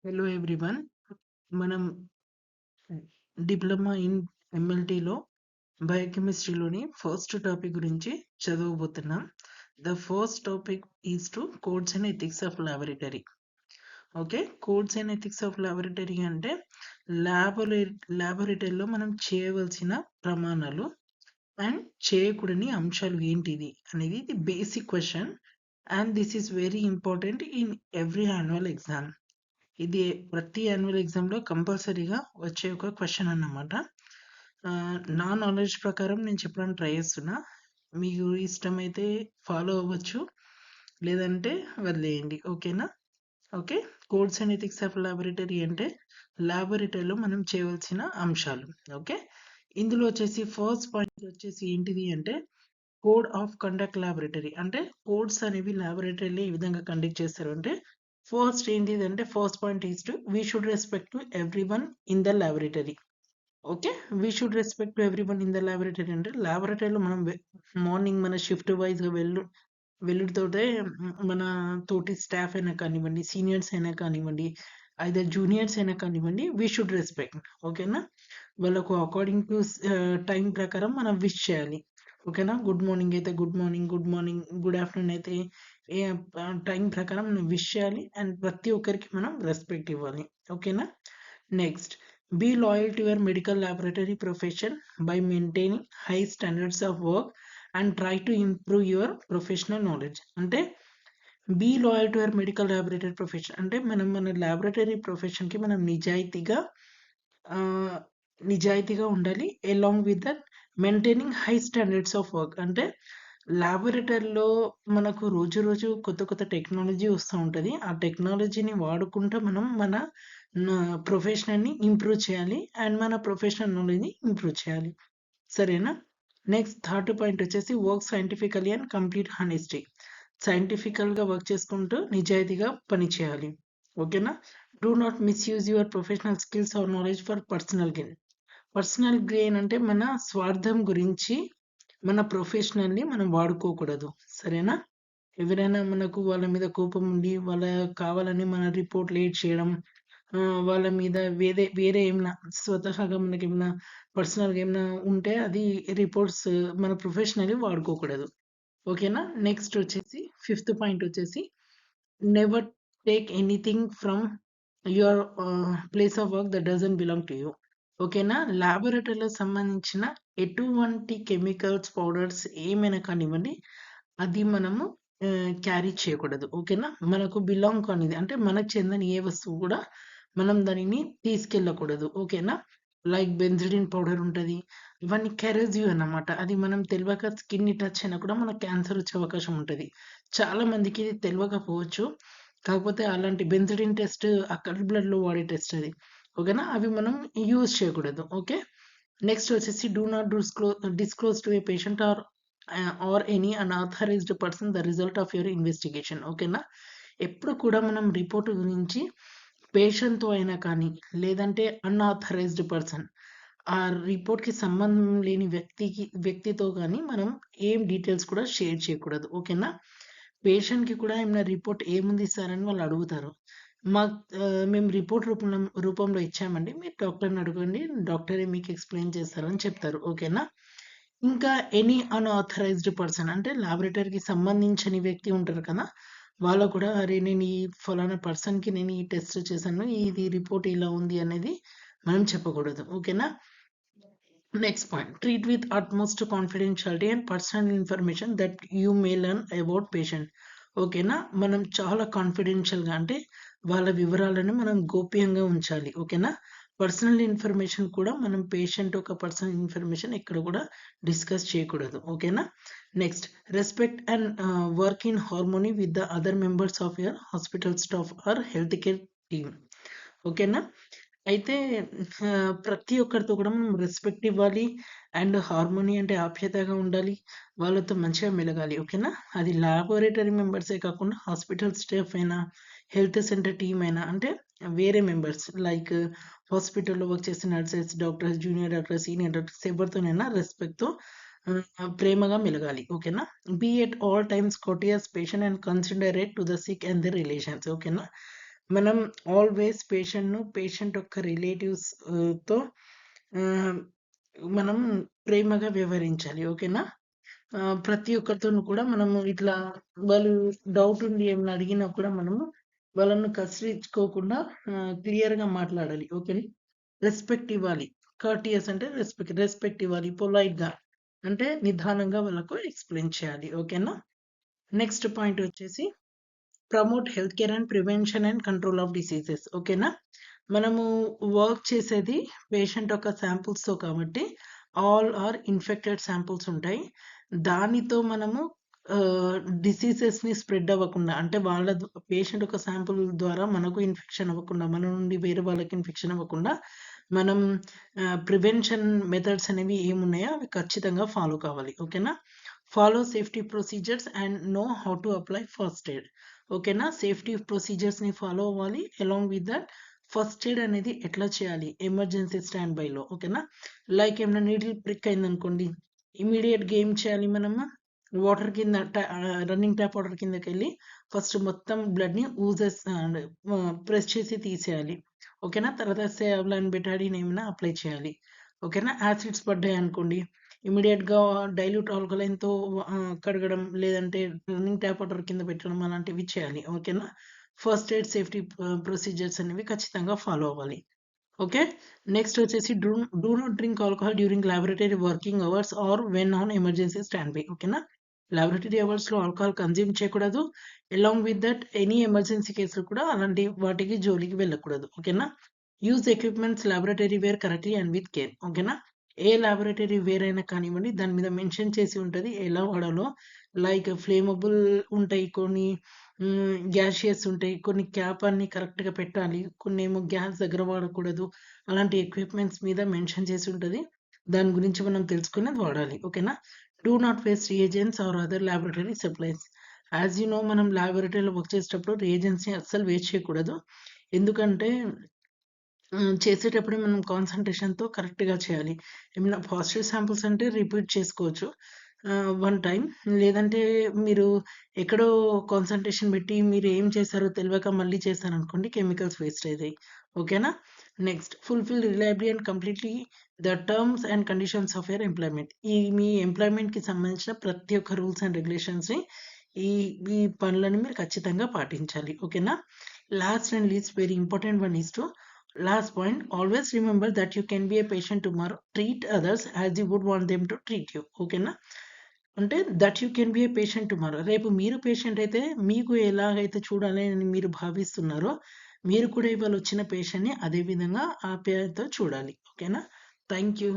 Hello everyone. మనం diploma in ఎంఎల్టీలో బయోకెమిస్ట్రీలోని ఫస్ట్ టాపిక్ గురించి చదవబోతున్నాం. The first topic is to codes and ethics of laboratory. Okay, codes and ethics of laboratory అంటే లాబొరేటరీలో మనం చేయవలసిన ప్రమాణాలు అండ్ చేయకూడని అంశాలు ఏంటిది అనేది the basic question, and this is very important in every annual exam. ఇది ప్రతి యాన్యువల్ ఎగ్జామ్లో కంపల్సరీగా వచ్చే ఒక క్వశ్చన్ అన్నమాట. నా నాలెడ్జ్ ప్రకారం నేను చెప్పడానికి ట్రై చేస్తున్నా. మీకు ఇష్టమైతే ఫాలో అవ్వచ్చు, లేదంటే వదిలేయండి. ఓకేనా? Okay, codes and ethics of laboratory అంటే లాబొరేటరీలో మనం చేయవలసిన అంశాలు. ఓకే, ఇందులో వచ్చేసి ఫస్ట్ పాయింట్ వచ్చేసి ఏంటిది అంటే కోడ్ ఆఫ్ కండక్ట్ లాబొరేటరీ. అంటే కోడ్స్ అనేవి లాబొరేటరీలో ఏ విధంగా కండక్ట్ చేస్తారు అంటే ఫస్ట్ ఏంటిదంటే first point is to we should respect to every one in the laboratory. Okay, we should respect to every one in the laboratory అంటే లాబొరేటరీలో మనం మార్నింగ్ మన షిఫ్ట్ వైజ్గా వెళ్ళుడితోటే మన తోటి స్టాఫ్ అయినా కానివ్వండి, సీనియర్స్ అయినా కానివ్వండి, అయితే జూనియర్స్ అయినా కానివ్వండి, వీ షుడ్ రెస్పెక్ట్. ఓకేనా? వాళ్ళకు అకార్డింగ్ టు టైం ప్రకారం మనం విష్ చేయాలి. ఓకేనా? గుడ్ మార్నింగ్ అయితే good morning, good morning, good afternoon అయితే ఏ టైం ప్రకారం మనం విష్ చేయాలి, అండ్ ప్రతి ఒక్కరికి మనం రెస్పెక్ట్ ఇవ్వాలి. ఓకేనా? Next, be loyal to your medical laboratory profession by maintaining high standards of work and try to improve your professional knowledge. అంటే be loyal to your medical laboratory profession అంటే మనం మన లాబొరేటరీ ప్రొఫెషన్కి మనం నిజాయితీగా ఉండాలి. Along with that maintaining high standards of work అంటే లాబొరేటరీలో మనకు రోజు రోజు కొత్త కొత్త టెక్నాలజీ వస్తూ ఉంటుంది. ఆ టెక్నాలజీని వాడుకుంటూ మనం మన ప్రొఫెషనల్ని ఇంప్రూవ్ చేయాలి, అండ్ మన ప్రొఫెషనల్ నాలెడ్జ్ని ఇంప్రూవ్ చేయాలి. సరేనా? నెక్స్ట్ థర్డ్ పాయింట్ వచ్చేసి work scientifically and complete honesty. సైంటిఫికల్గా వర్క్ చేసుకుంటూ నిజాయితీగా పనిచేయాలి. ఓకేనా? Do not misuse your professional skills or knowledge for personal gain. Personal gain అంటే మన స్వార్థం గురించి మన ప్రొఫెషనల్ని మనం వాడుకోకూడదు. సరేనా? ఎవరైనా మనకు వాళ్ళ మీద కోపం ఉండి వాళ్ళ కావాలని మన రిపోర్ట్ లేట్ చేయడం, వాళ్ళ మీద వేరే ఏమైనా స్వతహాగా మనకి ఏమైనా పర్సనల్గా ఏమైనా ఉంటే అది రిపోర్ట్స్ మన ప్రొఫెషనల్లీ వాడుకోకూడదు. ఓకేనా? నెక్స్ట్ వచ్చేసి ఫిఫ్త్ పాయింట్ వచ్చేసి never take anything from your place of work that doesn't belong to you. ఓకేనా? లాబొరేటరీలో సంబంధించిన ఎటువంటి కెమికల్స్, పౌడర్స్ ఏమైనా కానివ్వండి, అది మనము క్యారీ చేయకూడదు. ఓకేనా? మనకు బిలాంగ్ కానిది అంటే మనకు చెందని ఏ వస్తువు కూడా మనం దానిని తీసుకెళ్ళకూడదు. ఓకేనా? లైక్ బెంజడిన్ పౌడర్ ఉంటది. ఇవన్నీ కరోసివ్ అన్నమాట. అది మనం తెలవక స్కిన్‌ని టచ్ అయినా కూడా మనకు క్యాన్సర్ వచ్చే అవకాశం ఉంటది. చాలా మందికి ఇది తెలవకపోవచ్చు. కాకపోతే అలాంటి బెంజడిన్ టెస్ట్ కల్ బ్లడ్‌లో వాడే టెస్ట్ అది. ఓకేనా? అవి మనం యూజ్ చేయకూడదు. ఓకే? నెక్స్ట్ వచ్చేసి do not disclose to a patient or any unauthorized person the result of your investigation. ఓకేనా? ఎప్పుడు కూడా మనం రిపోర్ట్ గురించి పేషెంట్‌తో అయినా కానీ, లేదంటే అన్‌ఆథరైజ్డ్ పర్సన్ ఆ రిపోర్ట్‌కి సంబంధం లేని వ్యక్తితో గానీ మనం ఏం డీటెయిల్స్ కూడా షేర్ చేయకూడదు. ఓకేనా? పేషెంట్‌కి కూడా ఏమైనా రిపోర్ట్ ఏముంది సార్ అని వాళ్ళు అడుగుతారు. మేము రిపోర్ట్ రూపంలో ఇచ్చామండి. మీరు డాక్టర్‌ని అడగండి. డాక్టరే మీకు ఎక్స్‌ప్లెయిన్ చేస్తారని చెప్తారు. ఓకేనా? ఇంకా ఎనీ అన్‌ఆథరైజ్డ్ పర్సన్ అంటే లాబొరేటరీకి సంబంధించని వ్యక్తి ఉంటారు కదా! వాళ్ళకు కూడా అరే! నేను ఈ ఫలానా పర్సన్‌కి నేను ఈ టెస్ట్ చేశాను. ఇది రిపోర్ట్ ఇలా ఉంది అనేది మనం చెప్పకూడదు. ఓకేనా? Next point, treat with utmost confidentiality and personal information that you may learn about patient. ఓకేనా? మనం చాలా కాన్ఫిడెన్షియల్‌గా అంటే వాళ్ళ వివరాలను మనం గోప్యంగా ఉంచాలి. ఓకేనా? పర్సనల్ ఇన్ఫర్మేషన్ కూడా మనం పేషెంట్ యొక్క పర్సనల్ ఇన్ఫర్మేషన్ ఎక్కడ కూడా డిస్కస్ చేయకూడదు. ఓకేనా? Next, respect and work in harmony with the other members of your hospital staff or health care team. ఓకేనా? అయితే ప్రతి ఒక్కరితో కూడా మనం రెస్పెక్ట్ ఇవ్వాలి, అండ్ హార్మోనీ అంటే ఆప్యాయతగా ఉండాలి. వాళ్ళతో మంచిగా మెలగాలి. ఓకేనా? అది లాబొరేటరీ మెంబర్సే కాకుండా హాస్పిటల్ స్టాఫ్ అయినా, హెల్త్ సెంటర్ టీమ్ అయినా అంటే వేరే మెంబర్స్ లైక్ హాస్పిటల్‌లో వర్క్ చేసే nurses, doctors, junior doctors, senior doctors ఎవరితోనైనా రెస్పెక్ట్‌తో ప్రేమగా మెలగాలి. ఓకేనా? Be at all times courteous, patient and considerate to the sick and their relations. ఓకేనా? మనం ఆల్వేస్ పేషెంట్ యొక్క రిలేటివ్స్ తో మనం ప్రేమగా వ్యవహరించాలి. ఓకేనా? ప్రతి ఒక్కరితోను కూడా మనము ఇట్లా వాళ్ళు డౌట్ ఉండి ఏమైనా అడిగినా కూడా మనము వాళ్ళను కసిరించుకోకుండా క్లియర్‌గా మాట్లాడాలి. ఓకేనా? రెస్పెక్ట్ ఇవ్వాలి. కర్టియస్ అంటే రెస్పెక్ట్ ఇవ్వాలి. పొలైట్‌గా అంటే నిదానంగా వాళ్ళకు ఎక్స్‌ప్లెయిన్ చేయాలి. ఓకేనా? నెక్స్ట్ పాయింట్ వచ్చేసి promote health care and prevention and control of diseases. ఓకేనా? మనము వర్క్ చేసేది పేషెంట్ యొక్క శాంపుల్స్‌తో కాబట్టి ఆల్ ఆర్ ఇన్ఫెక్టెడ్ శాంపుల్స్ ఉంటాయి. దానితో మనము డిసీజెస్‌ని స్ప్రెడ్ అవ్వకుండా అంటే వాళ్ళ పేషెంట్ యొక్క శాంపుల్ ద్వారా మనకు ఇన్ఫెక్షన్ అవ్వకుండా, మన నుండి వేరే వాళ్ళకి ఇన్ఫెక్షన్ అవ్వకుండా మనం ప్రివెన్షన్ మెథడ్స్ అనేవి ఏమున్నాయో అవి ఖచ్చితంగా ఫాలో కావాలి. ఓకేనా? Follow safety procedures and know how to apply first aid. ఓకేనా? సేఫ్టీ ప్రొసీజర్స్‌ని ఫాలో అవ్వాలి. Along with that first aid అనేది ఎట్లా చేయాలి ఎమర్జెన్సీ స్టాండ్ బైలో. ఓకేనా? లైక్ ఏమైనా నీడిల్ ప్రిక్ అయిందనుకోండి, ఇమ్మీడియేట్‌గా ఏం చేయాలి మనము? వాటర్ కింద రన్నింగ్ ట్యాప్ వాటర్ కిందకెళ్ళి ఫస్ట్ మొత్తం బ్లడ్‌ని అండ్ ప్రెస్ చేసి తీసేయాలి. ఓకేనా? తర్వాత సేవలాన్ బెటాడిన్ ఏమైనా అప్లై చేయాలి. ఓకేనా? యాసిడ్స్ పడ్డాయనుకోండి, ఇమ్మీడియేట్‌గా డైల్యూట్ ఆల్కలైన్‌తో కడగడం, లేదంటే రన్నింగ్ ట్యాప్ వాటర్ కింద పెట్టడం అలాంటివి చేయాలి. ఓకేనా? ఫస్ట్ ఎయిడ్ సేఫ్టీ ప్రొసీజర్స్ అనేవి ఖచ్చితంగా ఫాలో అవ్వాలి. ఓకే. నెక్స్ట్ వచ్చేసి do not drink alcohol during laboratory working hours or when on emergency stand by. ఓకేనా? లాబొరేటరీ అవర్స్‌లో ఆల్కహాల్ కన్జ్యూమ్ చేయకూడదు. Along with that any emergency కేసులు కూడా అలాంటి వాటికి జోలికి వెళ్ళకూడదు. ఓకేనా? Use equipments laboratory wear correctly and with care. ఓకేనా? ఏ లాబొరేటరీ వేర్ అయినా కానివ్వండి, దాని మీద మెన్షన్ చేసి ఉంటది ఎలా వాడాలో. లైక్ ఫ్లేమబుల్ ఉంటాయి కొన్ని, గ్యాషియస్ ఉంటాయి. కొన్ని క్యాప్ అన్నీ కరెక్ట్‌గా పెట్టాలి. కొన్నేమో గ్యాస్ దగ్గర వాడకూడదు. అలాంటి ఎక్విప్‌మెంట్స్ మీద మెన్షన్ చేసి ఉంటది. దాని గురించి మనం తెలుసుకొని అది వాడాలి. ఓకేనా? Do not waste reagents or other laboratory supplies. As you know మనం లాబొరేటరీలో వర్క్ చేసేటప్పుడు రియేజెంట్స్‌ని అస్సలు వేస్ట్ చేయకూడదు. ఎందుకంటే చేసేటప్పుడే మనం కాన్సంట్రేషన్‌తో కరెక్ట్‌గా చేయాలి. ఏమైనా పాజిటివ్ శాంపుల్స్ అంటే రిపీట్ చేసుకోవచ్చు. వన్ టైమ్ లేదంటే మీరు ఎక్కడో కాన్సంట్రేషన్ పెట్టి మీరు ఏం చేశారో తెలవక మళ్ళీ చేశారనుకోండి కెమికల్స్ వేస్ట్ అయితాయి. ఓకేనా? Next fulfil reliability and completely the terms and conditions of your employment. మీ ఎంప్లాయ్‌మెంట్‌కి సంబంధించిన ప్రతి ఒక్క రూల్స్ అండ్ రెగ్యులేషన్స్‌ని ఈ ఈ పనులను మీరు ఖచ్చితంగా పాటించాలి. ఓకేనా? Last and least very important one is to last point, always remember that you can be a patient tomorrow. Treat others as you would want them to treat you. ఓకేనా? అంటే that you can be A patient tomorrow. రేపు మీరు patient అయితే మీకు ఎలాగైతే చూడాలి అని మీరు భావిస్తున్నారో, మీరు కూడా ఇవాళ వచ్చిన పేషెంట్‌ని అదే విధంగా ఆప్యాయతతో చూడాలి. ఓకేనా? Thank you.